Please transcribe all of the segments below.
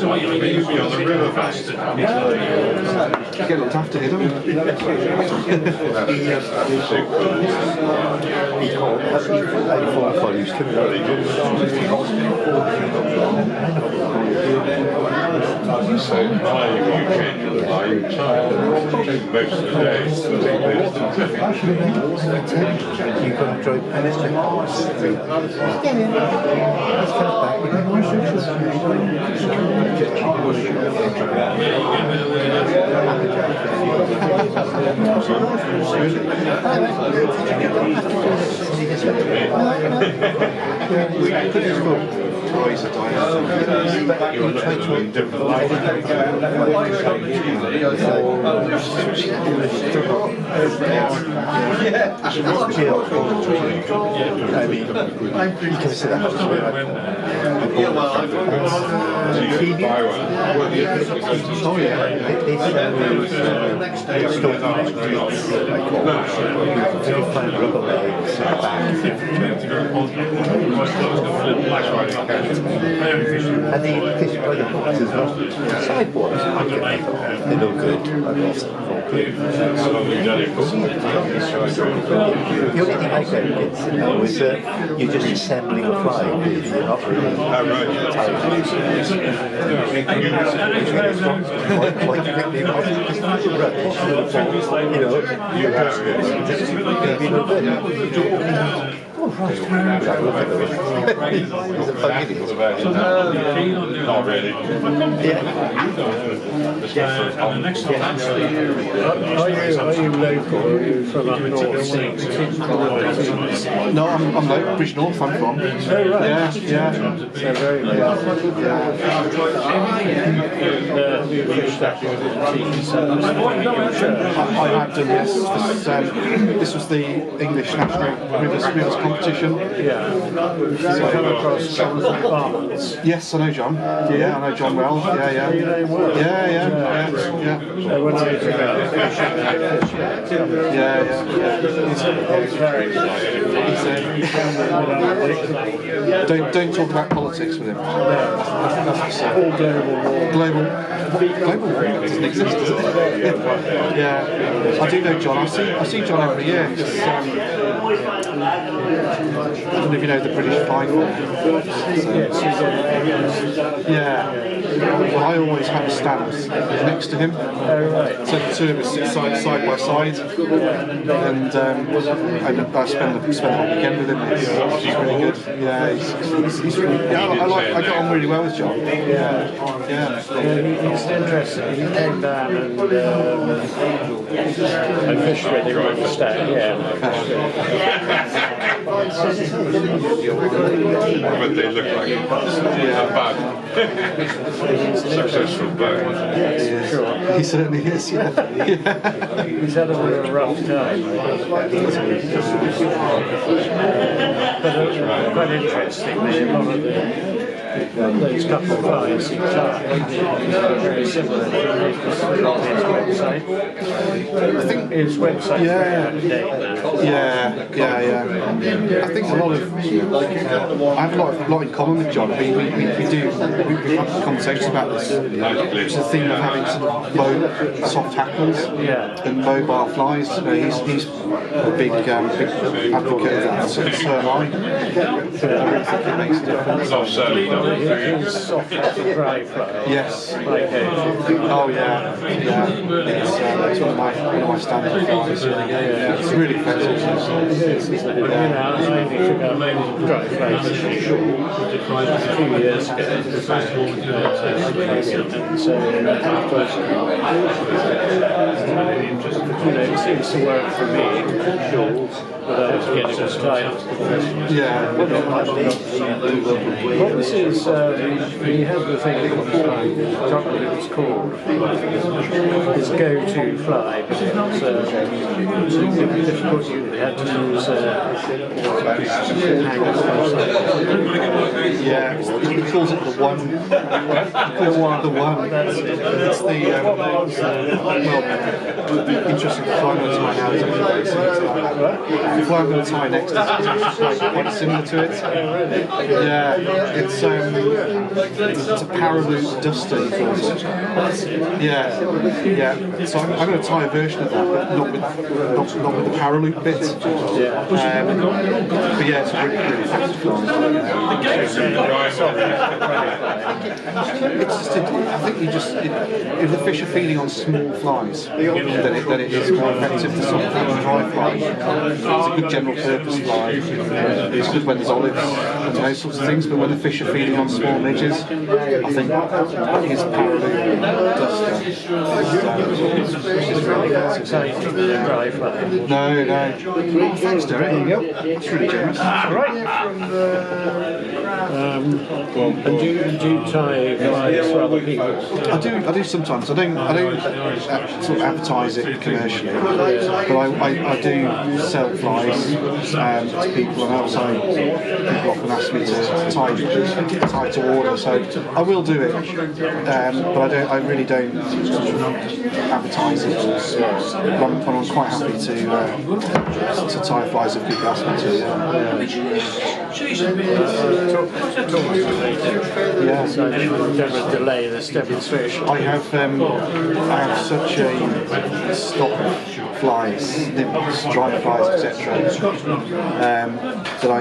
Easy on the river bank. You get looked after here, don't you? He called 84 colleagues to me. So, you change your life time most of the day. You've got to drive past the house. Toys are dying. You're looking at different life. Oh yeah. And the fish by the box as well. Sideboards, they're no good. I've lost them. The only thing I found is was you're just assembling a fly. You're not really Not really. Are you local or are you from up north? No, I'm local, Bridge North I'm from. Oh, right. Yeah. So very local. I have done this. This was the English National Rivers competition. Yeah. So come across Jonathan Barnes. Yes, I know John. Yeah, I know John well. Yeah. You know him well. Yeah. When I was Don't talk about politics with him. all global War doesn't exist, does it? Yeah, I do know John. I see John every year. I don't know if you know the British Final. Yeah. Well, I always have a stand next to him. So the two of us sit side by side, and I spend the whole weekend with him. He's really good. Yeah, he's really, I get on really well with John. Yeah. He's interesting. He came down and I fished with him on the stack. But they look like a bad, successful boat. He certainly is, yeah. He's had a bit of a rough time. But quite interesting. A lot of those couple of flies he charged very similar to his website. I think his website is very out of date now. I think a lot of I have a lot in common with John. We've had conversations about this. It's the theme of having sort of soft hackles and mobile flies. He's a big advocate of that. So I think it makes a difference. His soft dry fly. Yes. Oh yeah. It's one of my standard flies. It's really effective. I mainly took up dry flies short a few years ago. And so it seems to work for me. Without getting us tight. What was his, he had the thing, I forgot what it was called, his go-to fly, but it was difficult, you had to use hangers or something. Yeah, he calls it the one. The one. That's it. It's the, interesting climates right now is everybody seems like that. the fly I'm going to tie next is actually quite similar to it. Yeah, it's a paraloop duster. Yeah. So I'm going to tie a version of that, but not with the paraloop bit. But yeah, it's really effective fly. It's just, I think if the fish are feeding on small flies, then it is more effective to sort of have a dry fly. It's a good general purpose fly. It's good when there's olives and those sorts of things, but when the fish are feeding on small midges, I think his paraloop duster. No. Oh, thanks, Derek. There you go. That's really generous. Right. And do you tie flies for other people? I do sometimes. I don't sort of advertise it commercially, but I do sell flies to people, and also people often ask me to tie to order. So I will do it, but I really don't advertise it. But I'm quite happy to tie flies if people ask me to. Yeah. So don't delay this demonstration. I have such a stock of flies, nymphs, dry flies, etc. That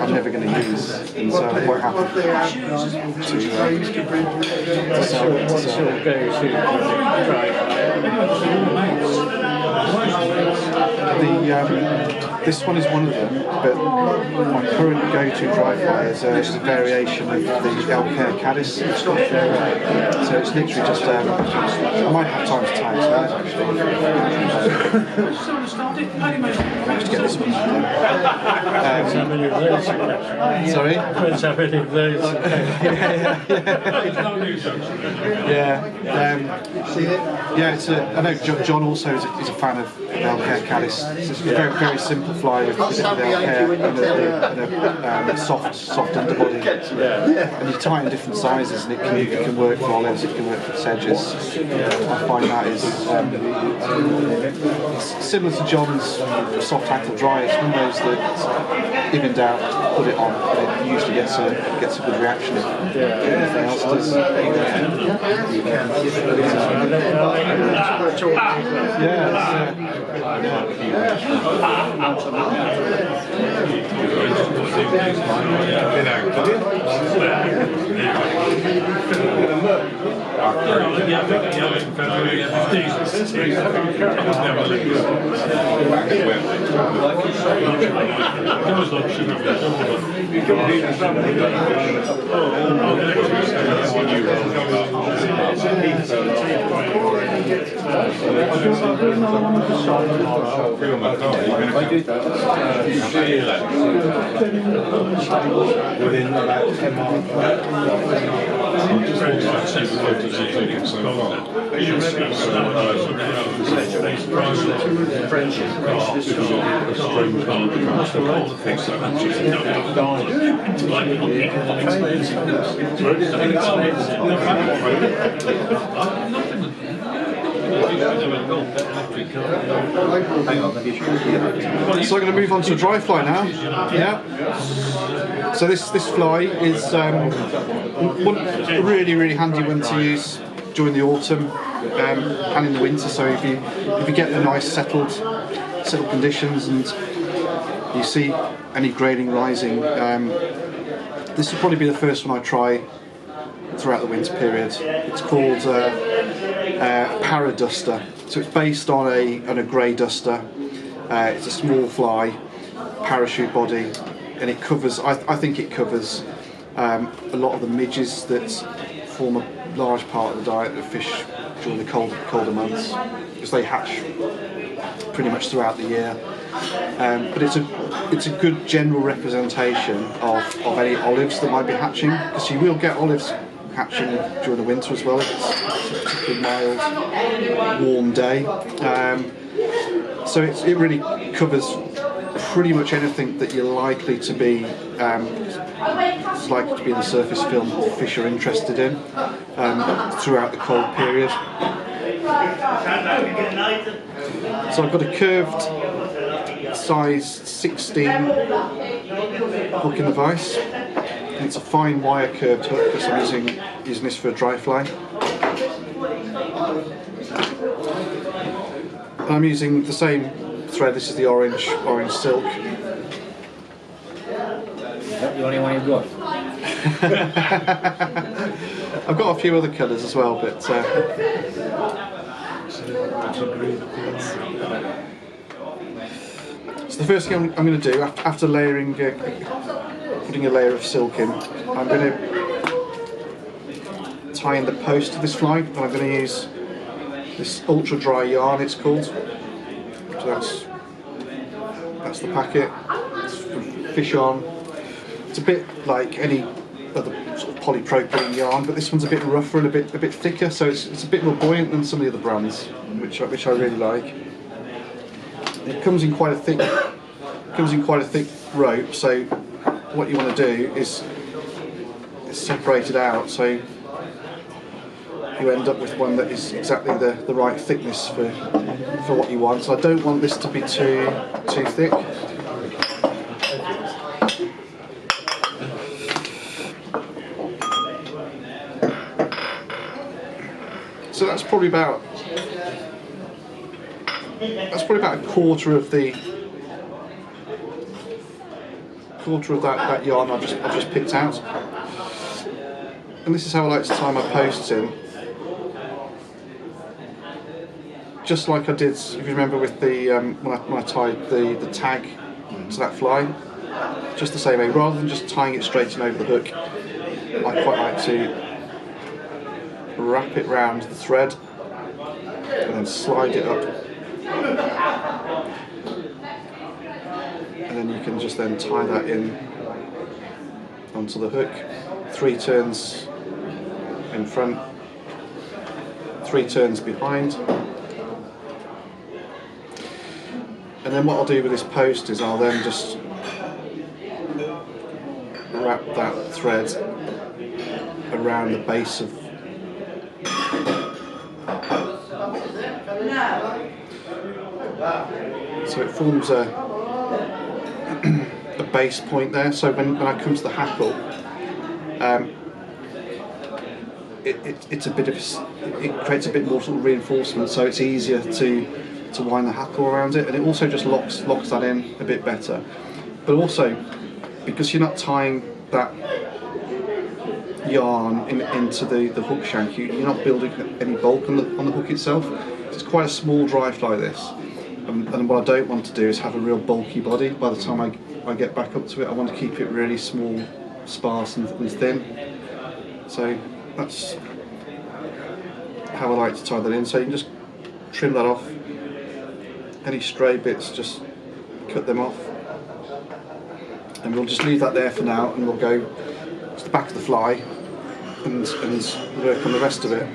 I'm never going to use, and so I'm quite happy to sell. Go to dry This one is one of them, but my current go-to dry fly is a variation of the Elker caddis. So it's literally just, I might have time to tie it to get this one. Sorry? Let's have any of those. It's I know John also is a fan of Elker caddis. It's a very simple fly with a bit of Elker and a soft underbody. And you tie it in different sizes, and it can work for olives, it can work for sedges. I find that is it's similar to John's soft tackle dry. It's one of those that, if in doubt, put it on, and it usually gets a good reaction. Anything else does. Within about 10 miles. So I'm going to move on to a dry fly now. Yeah. So this fly is a really handy one to use during the autumn and in the winter. So if you get the nice settled conditions and you see any grading rising, this will probably be the first one I try throughout the winter period. It's called Paraduster. So it's based on a grey duster. It's a small fly, parachute body, and it covers. I think it covers a lot of the midges that form a large part of the diet of fish during the colder months, because they hatch pretty much throughout the year. But it's a good general representation of any olives that might be hatching, because you will get olives hatching during the winter as well if it's a particularly mild, warm day. So it really covers pretty much anything that you're likely to be it's likely to be in the surface film fish are interested in throughout the cold period. So I've got a curved size 16 hook in the vise. And it's a fine wire curved hook because I'm using this for a dry fly. And I'm using the same thread. This is the orange silk. Is that the only one you've got? I've got a few other colours as well, but so the first thing I'm going to do after layering, putting a layer of silk in, I'm going to tie in the post to this fly, and I'm going to use this ultra dry yarn. It's called. So that's the packet. It's from Fish On. It's a bit like any other sort of polypropylene yarn, but this one's a bit rougher and a bit thicker, so it's a bit more buoyant than some of the other brands, which I really like. It comes in quite a thick rope, so what you want to do is separate it out so you end up with one that is exactly the right thickness for what you want. So I don't want this to be too thick. So that's probably about a quarter of that yarn I've just picked out. And this is how I like to tie my posts in. Just like I did, if you remember, with the when I tied the tag to that fly, just the same way. Rather than just tying it straight in over the hook, I quite like to wrap it round the thread and then slide it up, and then you can just then tie that in onto the hook. 3 turns in front, 3 turns behind. And then what I'll do with this post is I'll then just wrap that thread around the base of so it forms a base point there, so when I come to the hackle, it's a bit of it creates a bit more sort of reinforcement, so it's easier to wind the hackle around it, and it also just locks that in a bit better. But also, because you're not tying that yarn into the hook shank, you're not building any bulk on the hook itself. It's quite a small dry fly, this, and what I don't want to do is have a real bulky body. By the time I get back up to it, I want to keep it really small, sparse and thin. So that's how I like to tie that in. So you can just trim that off. Any stray bits, just cut them off, and we'll just leave that there for now, and we'll go to the back of the fly and work on the rest of it.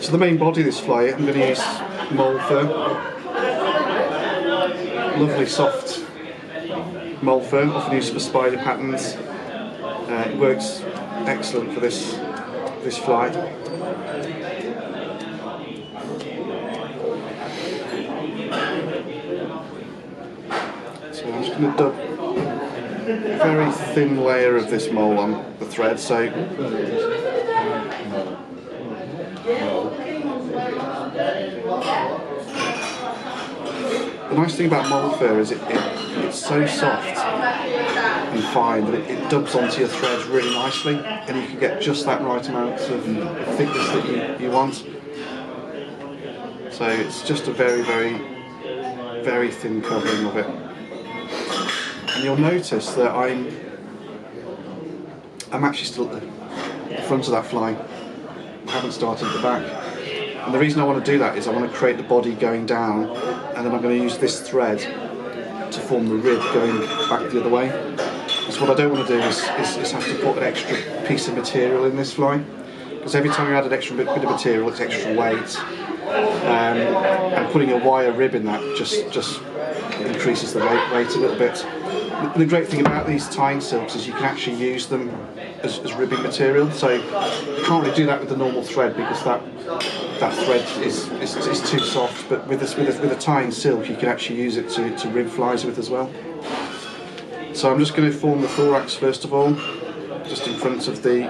So the main body of this fly, I'm going to use mole fur, lovely soft mole fur, often used for spider patterns. It works excellent for this fly. So I'm just going to dub a very thin layer of this mole on the thread. So the nice thing about mole fur is it's so soft and fine that it dubs onto your thread really nicely, and you can get just that right amount of thickness that you want. So it's just a very, very, very thin covering of it. And you'll notice that I'm actually still at the front of that fly. I haven't started the back. And the reason I want to do that is I want to create the body going down, and then I'm going to use this thread to form the rib going back the other way. So what I don't want to do is have to put an extra piece of material in this fly, because every time you add an extra bit of material, it's extra weight, and putting a wire rib in that just increases the weight a little bit. And the great thing about these tying silks is you can actually use them as ribbing material. So you can't really do that with the normal thread because that thread is too soft. But with a tying silk, you can actually use it to rib flies with as well. So I'm just going to form the thorax first of all, just in front of the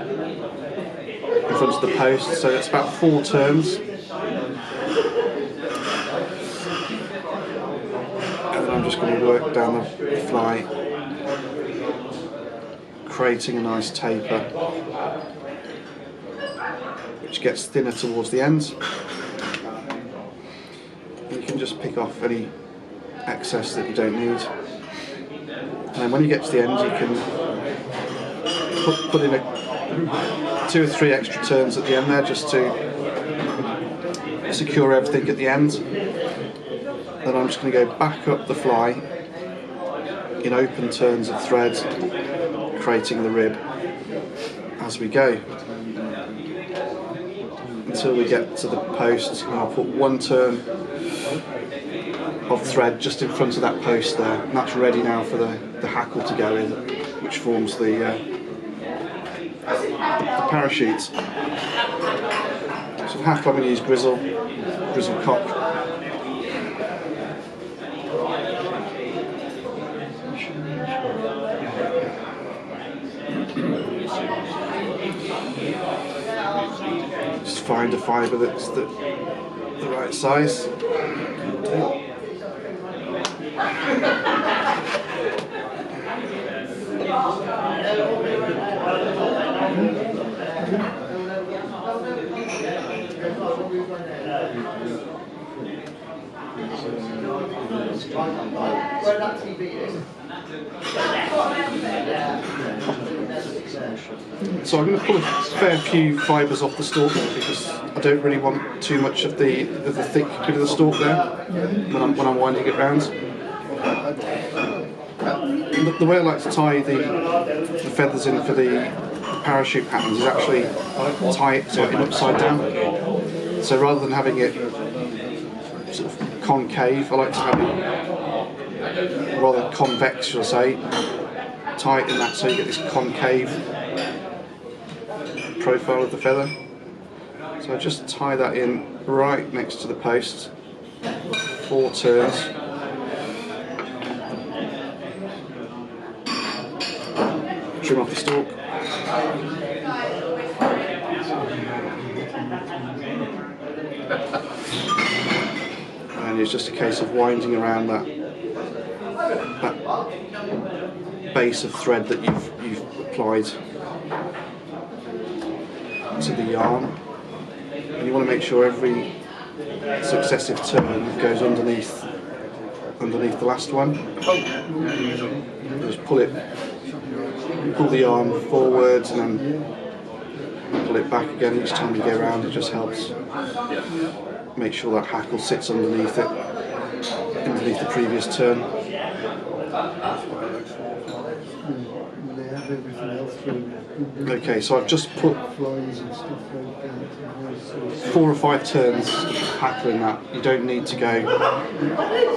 post. So it's about 4 turns. And then I'm just going to work down the fly, creating a nice taper, which gets thinner towards the ends. And you can just pick off any excess that you don't need. And then when you get to the end, you can put in 2 or 3 extra turns at the end there, just to secure everything at the end. Then I'm just going to go back up the fly in open turns of thread, creating the rib as we go, until we get to the post. And I'll put 1 turn of thread just in front of that post there, and that's ready now for the hackle to go in, which forms the parachute. So the hackle I'm going to use grizzle cock. Just find a fibre that's the right size. So I'm going to pull a fair few fibres off the stalk because I don't really want too much of the thick bit of the stalk there when I'm winding it round. The way I like to tie the feathers in for the parachute patterns is actually tie it in upside down. So rather than having it sort of concave, I like to have it rather convex, shall I say. Tie it in that so you get this concave profile of the feather. So I just tie that in right next to the post, 4 turns. Trim off the stalk. And it's just a case of winding around that base of thread that you've applied to the yarn. And you want to make sure every successive turn goes underneath the last one. Just pull the yarn forwards and then pull it back again each time you go around. It just helps make sure that hackle sits underneath the previous turn. Okay, so I've just put 4 or 5 turns hackle in that. You don't need to go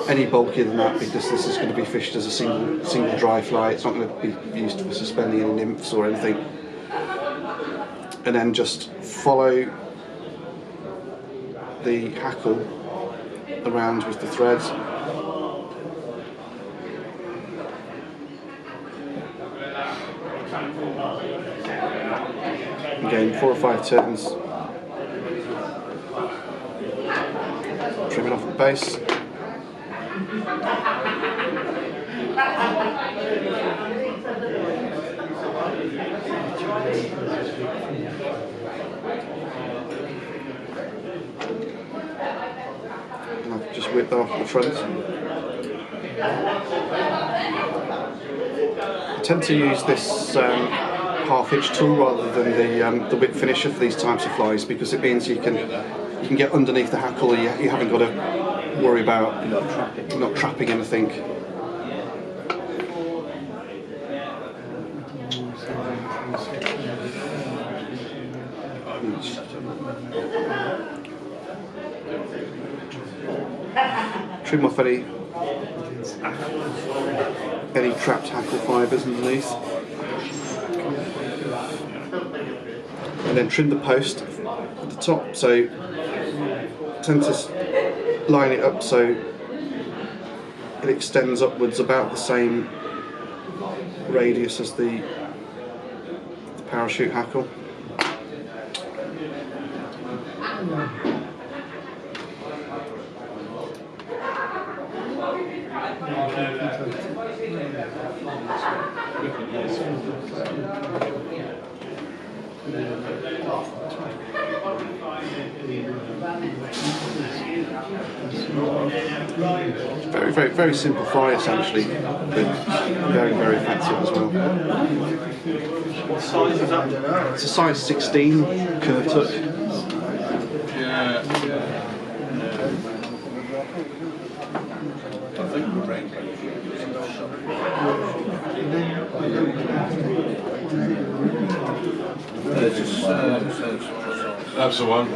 any bulkier than that because this is going to be fished as a single dry fly. It's not going to be used for suspending any nymphs or anything. And then just follow the hackle around with the threads. Again, 4 or 5 turns. Trim it off the base. And I've just whipped that off the front. I tend to use this half-hitch tool rather than the whip finisher for these types of flies because it means you can get underneath the hackle. You haven't got to worry about not trapping anything. Trim off any trapped hackle fibres underneath. then trim the post at the top. So tend to line it up so it extends upwards about the same radius as the parachute hackle. Very simple fly essentially, but very effective as well. What size is that? It's a size 16 curved hook. Yeah. I think we're right. That's the one.